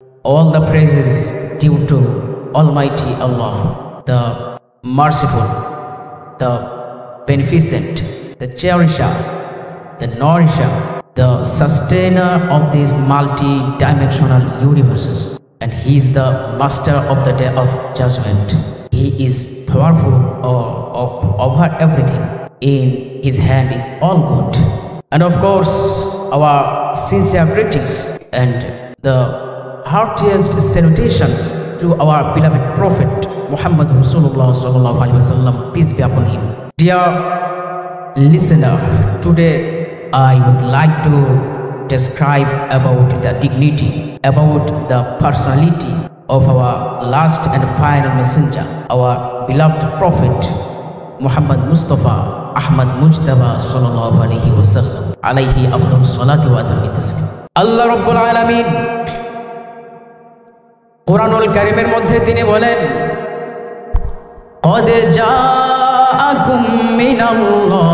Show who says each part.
Speaker 1: All the praises due to Almighty Allah, the merciful, the beneficent, the cherisher, the nourisher, the sustainer of these multi-dimensional universes. And He is the master of the day of judgment. He is powerful over everything. In His hand is all good. And of course, our sincere greetings and the heartiest salutations to our beloved Prophet Muhammad Rasulullah sallallahu alaihi wasallam, peace be upon him. Dear listener, today I would like to describe about the dignity, about the personality of our last and final messenger, our beloved Prophet Muhammad Mustafa Ahmad Mujtaba sallallahu alaihi wasallam, alayhi afdal salati wa atammi taslim. Allah Rabbul Alamin কুরআনুল কারীমের মধ্যে তিনি বলেন, قد جاءكم من الله